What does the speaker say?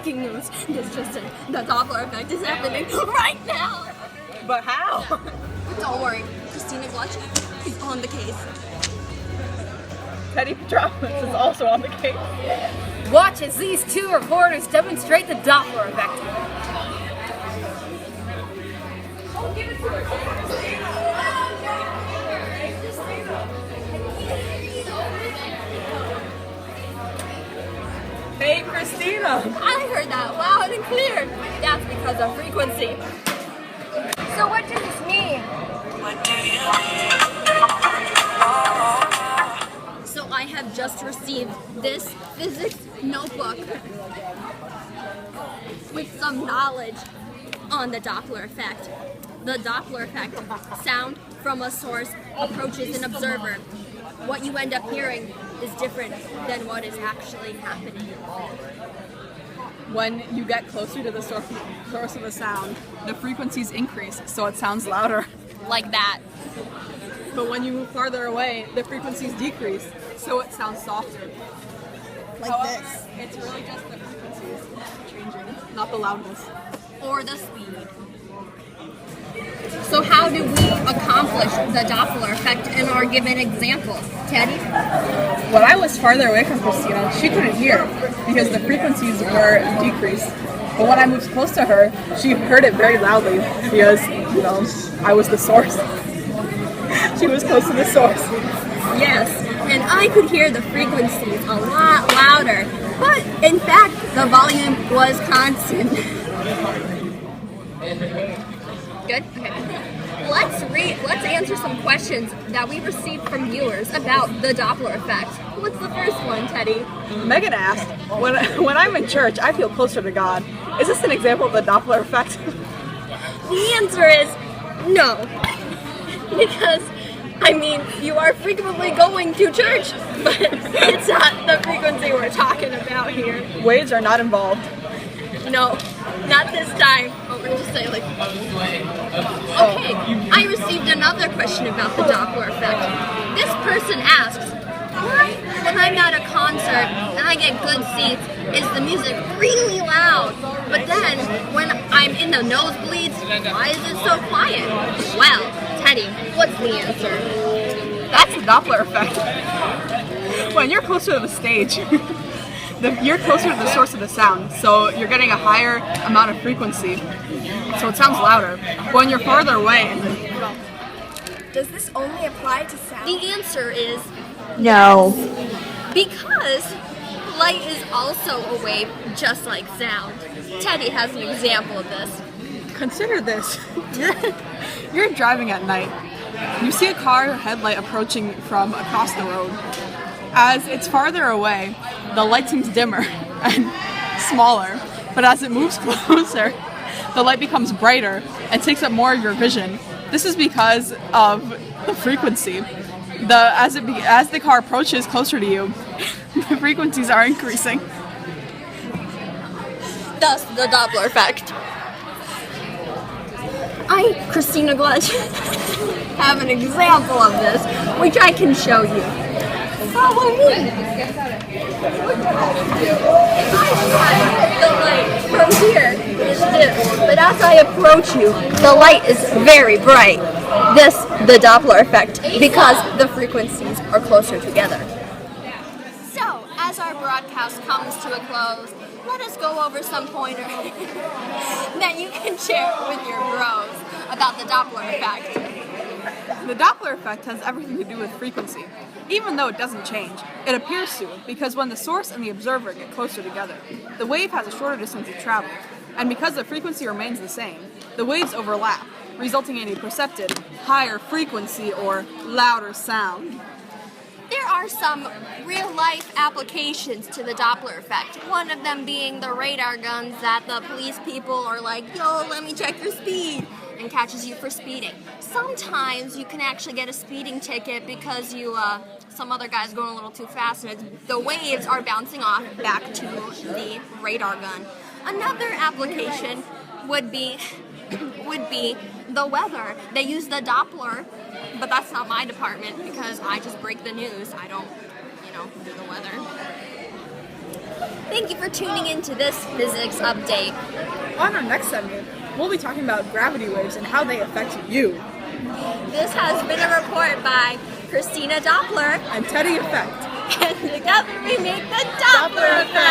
breaking news. This just in. The Doppler effect is happening right now. But how? Don't worry. Christina Glutch is on the case. Teddy Petropoulos is also on the case. Watch as these two reporters demonstrate the Doppler effect. Hey, Christina! I heard that loud and clear. That's because of frequency. So what does this mean? So I have just received this physics notebook with some knowledge on the Doppler effect. The Doppler effect, sound from a source approaches an observer. What you end up hearing is different than what is actually happening. When you get closer to the source of the sound, the frequencies increase, so it sounds louder. Like that. But when you move farther away, the frequencies decrease, so it sounds softer. Like However, this. it's really just the frequencies changing, not the loudness. Or the speed. So how do we accomplish the Doppler effect in our given example? Teddy? When I was farther away from Christina, she couldn't hear because the frequencies were decreased. But when I moved close to her, she heard it very loudly because, I was the source. She was close to the source. Yes, and I could hear the frequencies a lot louder. But in fact, the volume was constant. Good? Okay. Let's answer some questions that we received from viewers about the Doppler effect. What's the first one, Teddy? Meghan asked, when I'm in church, I feel closer to God. Is this an example of the Doppler effect? The answer is no. Because, you are frequently going to church, but it's not the frequency we're talking about here. Waves are not involved. No, not this time. Oh, we're just saying Okay, I received another question about the Doppler effect. This person asks, why, when I'm at a concert and I get good seats, is the music really loud? But then, when I'm in the nosebleeds, why is it so quiet? Well, Teddy, what's the answer? That's the Doppler effect. When you're closer to the stage, you're closer to the source of the sound, so you're getting a higher amount of frequency, so it sounds louder. But when you're farther away, Does this only apply to sound? The answer is No. because light is also a wave, just like sound. Teddy has an example of this. consider this. You're driving at night. You see a car headlight approaching from across the road. As it's farther away, the light seems dimmer and smaller, but as it moves closer, the light becomes brighter and takes up more of your vision. This is because of the frequency. As the car approaches closer to you, the frequencies are increasing. Thus, the Doppler effect. I, Christina Glutch, have an example of this, which I can show you. Follow me. The light from here is dim, but as I approach you, the light is very bright. This, the Doppler effect, because the frequencies are closer together. So, as our broadcast comes to a close, let us go over some pointers that you can share with your bros about the Doppler effect. The Doppler effect has everything to do with frequency. Even though it doesn't change, it appears to because when the source and the observer get closer together, the wave has a shorter distance to travel, and because the frequency remains the same, the waves overlap, resulting in a percepted higher frequency or louder sound. There are some real-life applications to the Doppler effect. One of them being the radar guns that the police people are like, yo, let me check your speed, and catches you for speeding. Sometimes you can actually get a speeding ticket because some other guy's going a little too fast and the waves are bouncing off back to the radar gun. Another application would be the weather. They use the Doppler, but that's not my department because I just break the news. I don't, do the weather. Thank you for tuning in to this physics update. On our next segment, we'll be talking about gravity waves and how they affect you. This has been a report by Christina Doppler, And Teddy Effect. and together we make the Doppler Effect.